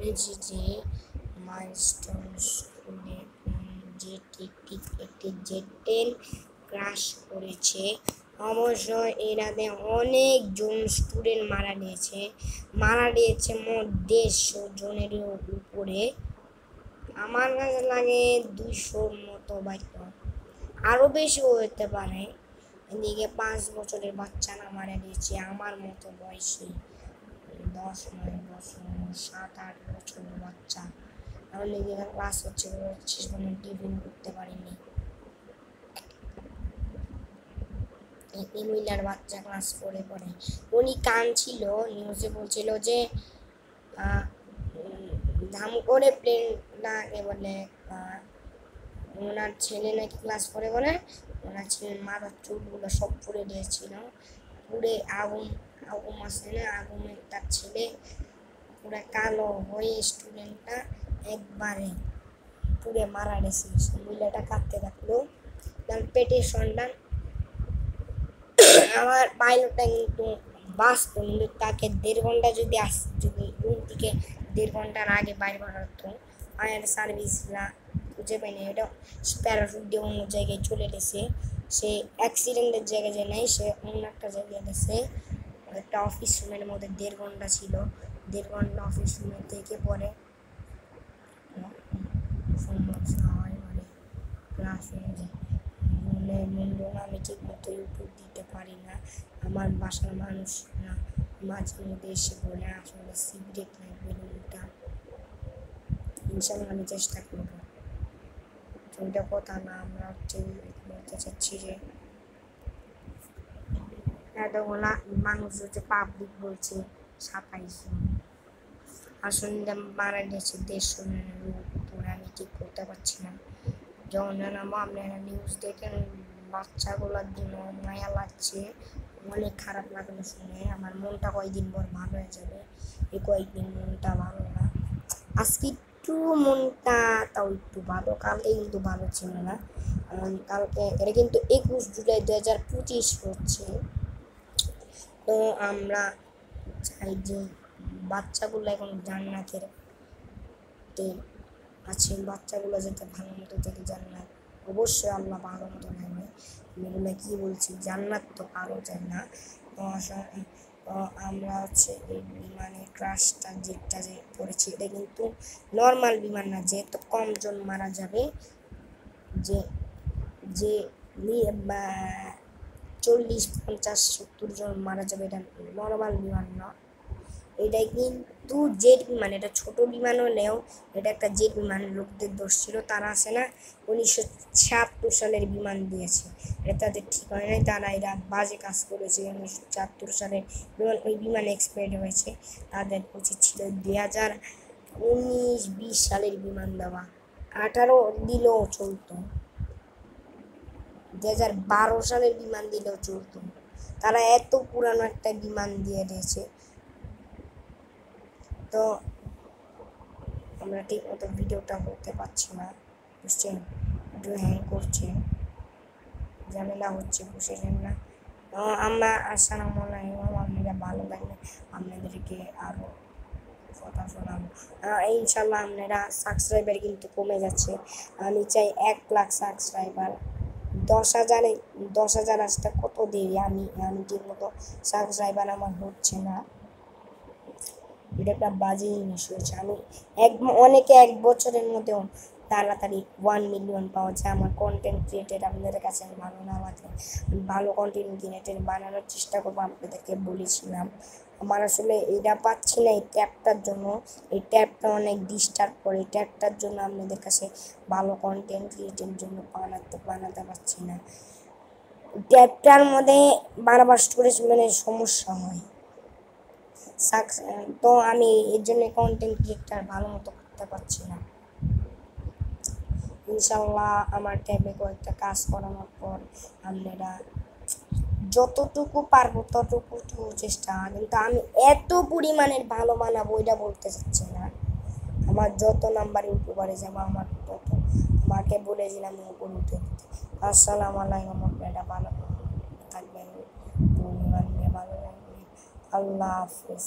শুনেছি যে মাইলস্টোন স্কুলে একটি জেট ট্রেন ক্র্যাশ করেছে। অবশ্য এরাতে অনেকজন স্টুডেন্ট মারা গিয়েছে মোট 150 জনের উপরে। আমার কাছে লাগে 200-র মতো বাইক, আরও বেশিও হতে পারে। এদিকে 5 বছরের বাচ্চারা মারা গিয়েছে, আমার মতো বয়সী 10-9 বছর 7-8 বছরের বাচ্চা। তাহলে ক্লাস হচ্ছে শেষ পর্যন্ত টিফিন করতে পারিনি। মহিলার বাচ্চা ক্লাস 4-এ পড়ে, উনি কাঁদছিল, নিউজে বলছিল যে ধাম করে প্লেনটাকে বলে ওনার ছেলে নাকি ক্লাস 4-এ বলে ওনার ছেলের মাথার চুলগুলো সব পুড়ে দিয়েছিল। পুড়ে আগুন আসে না, আগুনে তার ছেলে পুরো কালো হয়ে স্টুডেন্টটা একবারে পুড়ে মারা গেছে। মহিলাটা কাঁদতে থাকলো, তার পেটের সন্তান। আমার পাইলটটা কিন্তু বাঁচত, কিন্তু তাকে 1.5 ঘন্টা যদি রুম থেকে 1.5 ঘন্টার আগে বাইরে বাড়াতো, ফায়ার সার্ভিসরা খুঁজে পায়নি। এটা প্যারাশুট দিয়ে অন্য জায়গায় চলে গেছে। সে অ্যাক্সিডেন্টের জায়গায় যায় নাই, সে অন্য একটা জায়গায় গেছে। একটা অফিস রুমের মধ্যে 1.5 ঘন্টা ছিল। 1.5 ঘন্টা অফিস রুমে থেকে পরে সমস্যা হয়, মানে ক্লাস হয়ে যায়। আমি ঠিক মতো ইউটিউব দিতে পারি না। আমার বাসার মানুষরা মাঝে মধ্যে এসে বলে আসলে সিগারেট লাগবে রুমটা। ইনশাল্লাহ আমি চেষ্টা করবো। ওইটা কথা না, আমরা বলতে চাচ্ছি যে এতগুলা মানুষ হচ্ছে পাবলিক বলছে 27 জন, আসলে মারা গেছে 150 জনের উপরে। আমি ঠিক করতে পারছি না। যখন জানাবো আপনারা নিউজ দেখেন, বাচ্চাগুলোর জন্য মায়া লাগছে, অনেক খারাপ লাগলো শুনে। আমার মনটা কয়েকদিন পর ভালো হয়ে যাবে। এই কয়েকদিন মনটা ভালো না, আজকে একটু মনটা তাও একটু ভালো, কালকে কিন্তু ভালো ছিল না। কালকে এটা কিন্তু 21 জুলাই 2025 হচ্ছে। তো আমরা চাই যে বাচ্চাগুলো এখন জান্নাতের আছে, বাচ্চাগুলো যাতে ভালো মতো যাতে জান্নাত, অবশ্যই আল্লাহ ভালো মতো নেবে। এগুলো কী বলছি, জান্নাত তো পারো যায় না। তো আমরা হচ্ছে এই বিমানের ক্রাশটা যেটা যে পড়েছি, এটা কিন্তু নর্মাল বিমান না, যেহেতু কম জন মারা যাবে। যে 40-50-70 জন মারা যাবে, এটা নর্মাল বিমান না। এটাই কিন্তু জেট বিমান, এটা ছোট বিমান হলেও এটা একটা জেট বিমান। লোকদের দোষ ছিল, তারা আসে না 1976 সালের বিমান দিয়েছে, এটা তাদের ঠিক হয় নাই, তারা এরা বাজে কাজ করেছে। 1974 সালের বিমান, ওই বিমান এক্সপায়ার্ড হয়েছে। তাদের উচিত ছিল 2019-20 সালের বিমান দেওয়া, 18 দিলেও চলতো, 2012 সালের বিমান দিলেও চলতো। তারা এত পুরানো একটা বিমান দিয়ে দিয়েছে। তো আমরা ঠিক মতো ভিডিওটা করতে পারছি না, বুঝছেন? ভিডিও হ্যাং করছে, ঝামেলা হচ্ছে, বুঝছেন না? আমরা আসসালামু আলাইকুম, আপনারা ভালো লাগলে আপনাদেরকে আরও কথা শোনাবো। ইনশাল্লাহ আপনারা সাবস্ক্রাইবার কিন্তু কমে যাচ্ছে। আমি চাই 1 লাখ সাবস্ক্রাইবার। 10,000 আসতে কত দেরি, আমি ঠিক মতো সাবস্ক্রাইবার আমার হচ্ছে না। এটা একটা বাজে জিনিস হয়েছে। আমি অনেকে 1 বছরের মধ্যেও তাড়াতাড়ি 1 মিলিয়ন পাওয়া যায়। আমার কন্টেন্ট ক্রিয়েটেড আপনাদের কাছে ভালো না লাগলে ভালো কন্টেন্ট ক্রিয়েটেড বানানোর চেষ্টা করবো, আপনাদেরকে বলেছিলাম। আমার আসলে এটা পাচ্ছি না এই ট্যাবটার জন্য, এই ট্যাবটা অনেক ডিস্টার্ব করে। এই ট্যাবটার জন্য আপনাদের কাছে ভালো কন্টেন্ট ক্রিয়েটের জন্য বানাতে পারছি না। ট্যাবটার মধ্যে বারবার স্টোরেজ মানে সমস্যা হয়। তো আমি এর জন্য কন্টেন্ট ক্রিয়েটার ভালো মতো করতে পারছি না। ইনশাল্লাহ আমার ট্যাবে কয়েকটা কাজ করানোর পর আপনারা যতটুকু পারবো ততটুকু চেষ্টা, কিন্তু আমি এত পরিমাণের ভালো বানাবো এটা বলতে চাচ্ছি না। আমার যত নাম্বার ইউটিউবারে যাবো আমার তত, আমাকে বলেছিলাম উপর উঠে দিতে। আসসালামু আলাইকুম, আপনারা ভালো থাকবেন, ভালো থাকবেন, আল্লাহ হাফিজ।